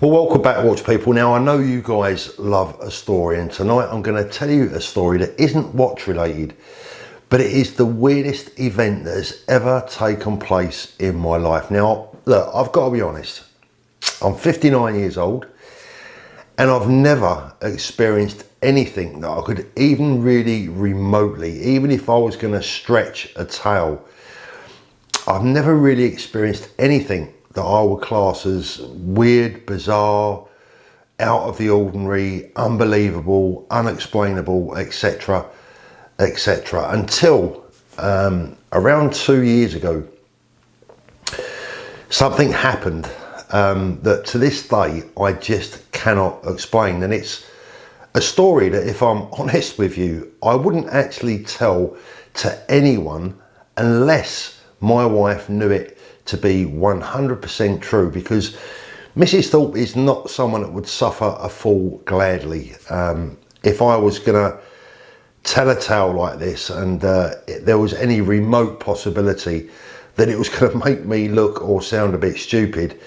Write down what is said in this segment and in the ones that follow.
Well, welcome back, watch people. Now, I know you guys love a story, and tonight I'm going to tell you a story that isn't watch related, but it is the weirdest event that has ever taken place in my life. Now, look, I've got to be honest, I'm 59 years old, and I've never experienced anything that I could even really remotely, even if I was going to stretch a tale, I've never really experienced anything that I would class as weird, bizarre, out of the ordinary, unbelievable, unexplainable, etc., etc. Until around 2 years ago, something happened that to this day I just cannot explain. And it's a story that, if I'm honest with you, I wouldn't actually tell to anyone unless my wife knew it to be 100% true, because Mrs. Thorpe is not someone that would suffer a fall gladly. If I was gonna tell a tale like this and there was any remote possibility that it was gonna make me look or sound a bit stupid,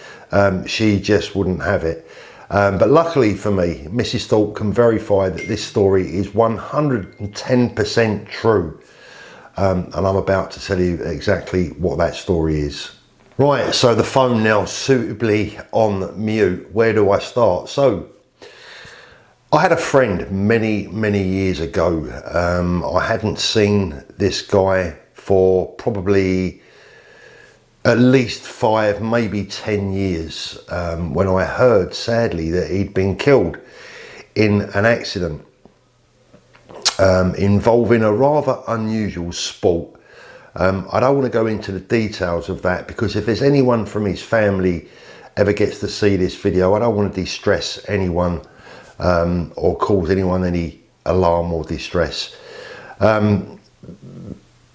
she just wouldn't have it. But luckily for me, Mrs. Thorpe can verify that this story is 110% true. And I'm about to tell you exactly what that story is. Right, so the phone now suitably on mute. Where do I start? So, I had a friend many years ago. I hadn't seen this guy for probably at least 5, maybe 10 years, when I heard, sadly, that he'd been killed in an accident involving a rather unusual sport. I don't want to go into the details of that, because if there's anyone from his family ever gets to see this video, I don't want to distress anyone or cause anyone any alarm or distress. But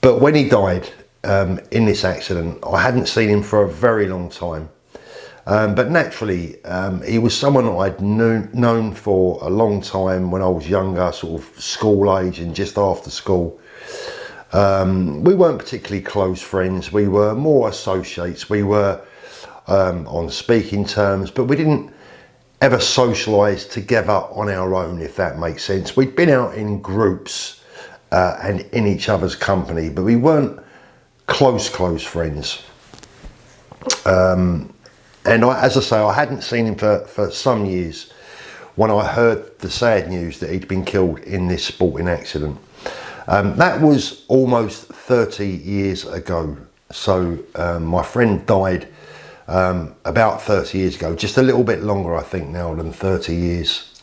when he died in this accident, I hadn't seen him for a very long time. But naturally, he was someone that I'd known for a long time when I was younger, sort of school age and just after school. We weren't particularly close friends. We were more associates. We were on speaking terms, but we didn't ever socialise together on our own, if that makes sense. We'd been out in groups and in each other's company, but we weren't close friends. And as I say, I hadn't seen him for some years when I heard the sad news that he'd been killed in this sporting accident. That was almost 30 years ago. So my friend died about 30 years ago, just a little bit longer I think now than 30 years.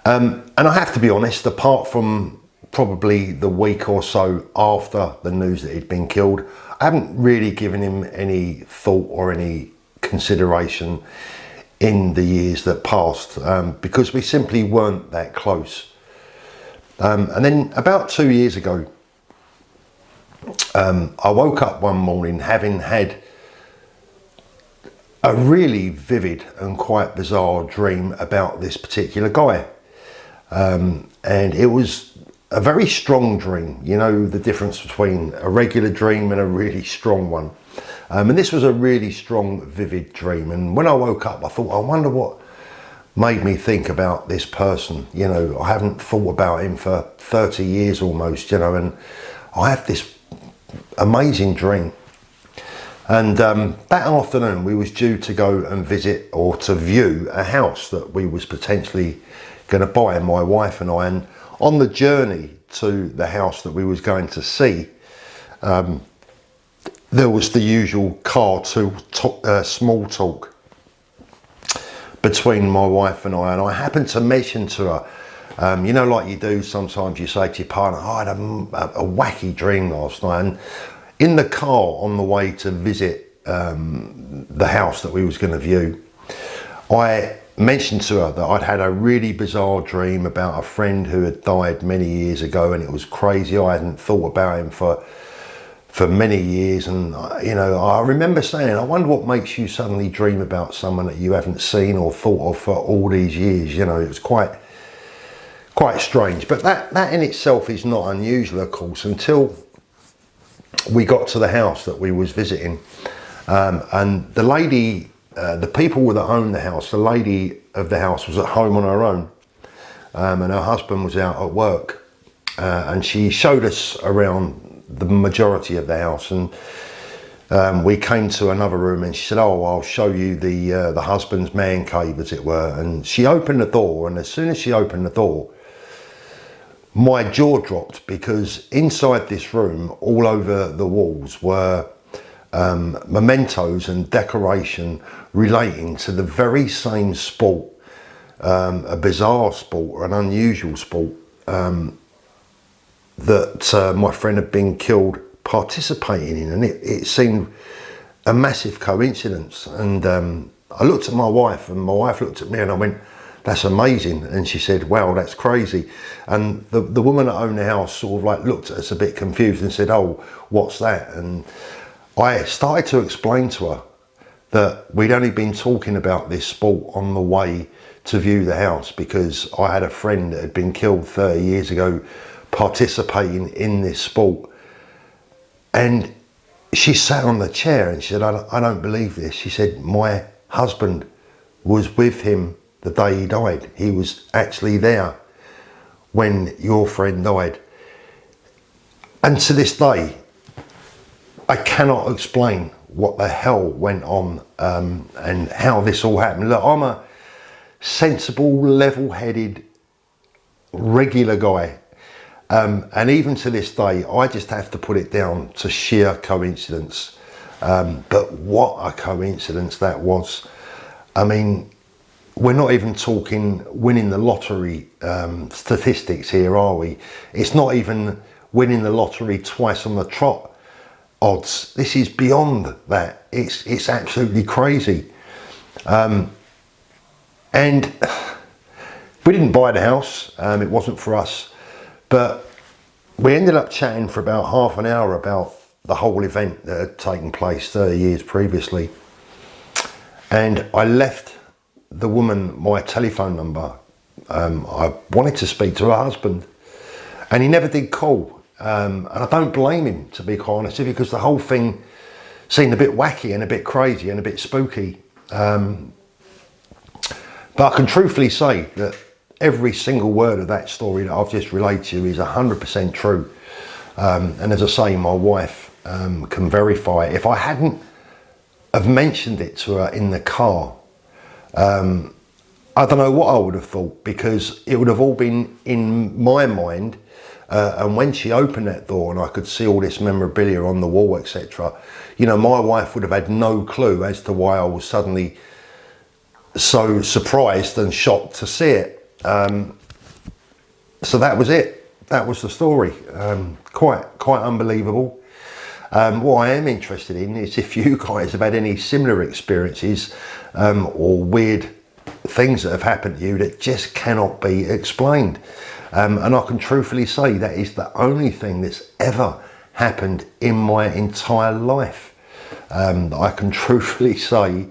And I have to be honest, apart from probably the week or so after the news that he'd been killed, I haven't really given him any thought or any consideration in the years that passed, because we simply weren't that close. And then about 2 years ago, I woke up one morning having had a really vivid and quite bizarre dream about this particular guy. And it was a very strong dream. You know the difference between a regular dream and a really strong one. And this was a really strong, vivid dream. And when I woke up, I thought, I wonder what made me think about this person. You know, I haven't thought about him for 30 years almost, you know, and I have this amazing dream. And that afternoon we was due to go and visit, or to view, a house that we was potentially going to buy, my wife and I. And on the journey to the house that we was going to see, there was the usual small talk between my wife and I happened to mention to her, you know, like you do sometimes, you say to your partner, oh, I had a wacky dream last night. And in the car on the way to visit the house that we was going to view, I mentioned to her that I'd had a really bizarre dream about a friend who had died many years ago, and it was crazy. I hadn't thought about him for many years, and you know, I remember saying, I wonder what makes you suddenly dream about someone that you haven't seen or thought of for all these years. You know, it was quite strange. But that in itself is not unusual, of course, until we got to the house that we was visiting. And the lady the people that owned the house, the lady of the house was at home on her own, and her husband was out at work, and she showed us around the majority of the house, and we came to another room, and she said, "Oh, I'll show you the husband's man cave, as it were." And she opened the door, and as soon as she opened the door, my jaw dropped, because inside this room, all over the walls, were mementos and decoration relating to the very same sport, a bizarre sport or an unusual sport that my friend had been killed participating in, and it seemed a massive coincidence. And I looked at my wife, and my wife looked at me, and I went, "That's amazing." And she said, "Wow, that's crazy." And the woman that owned the house sort of like looked at us a bit confused and said, "Oh, what's that?" And I started to explain to her that we'd only been talking about this sport on the way to view the house, because I had a friend that had been killed 30 years ago participating in this sport. And she sat on the chair and she said, I don't believe this." She said, "My husband was with him the day he died. He was actually there when your friend died." And to this day, I cannot explain what the hell went on and how this all happened. Look, I'm a sensible, level-headed, regular guy. And even to this day, I just have to put it down to sheer coincidence. But what a coincidence that was. I mean, we're not even talking winning the lottery statistics here, are we? It's not even winning the lottery twice on the trot odds. This is beyond that. It's absolutely crazy. And we didn't buy the house. It wasn't for us. But we ended up chatting for about half an hour about the whole event that had taken place 30 years previously. And I left the woman my telephone number. I wanted to speak to her husband, and he never did call. And I don't blame him, to be quite honest with you, because the whole thing seemed a bit wacky and a bit crazy and a bit spooky. But I can truthfully say that every single word of that story that I've just relayed to you is 100% true. And as I say, my wife can verify it. If I hadn't have mentioned it to her in the car, I don't know what I would have thought, because it would have all been in my mind. And when she opened that door and I could see all this memorabilia on the wall, etc., you know, my wife would have had no clue as to why I was suddenly so surprised and shocked to see it. So that was it. That was the story. Quite unbelievable. What I am interested in is if you guys have had any similar experiences or weird things that have happened to you that just cannot be explained. And I can truthfully say that is the only thing that's ever happened in my entire life that I can truthfully say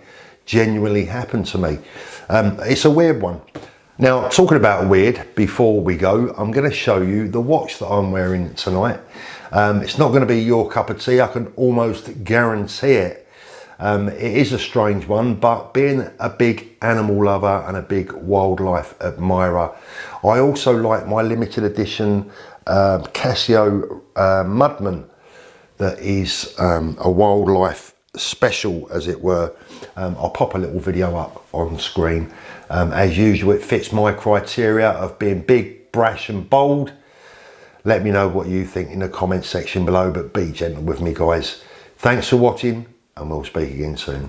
genuinely happened to me. It's a weird one. Now, talking about weird, before we go, I'm going to show you the watch that I'm wearing tonight. It's not going to be your cup of tea, I can almost guarantee it. It is a strange one, but being a big animal lover and a big wildlife admirer, I also like my limited edition Casio Mudman that is a wildlife special, as it were. I'll pop a little video up on screen. As usual, it fits my criteria of being big, brash and bold. Let me know what you think in the comments section below, but be gentle with me, guys. Thanks for watching, and we'll speak again soon.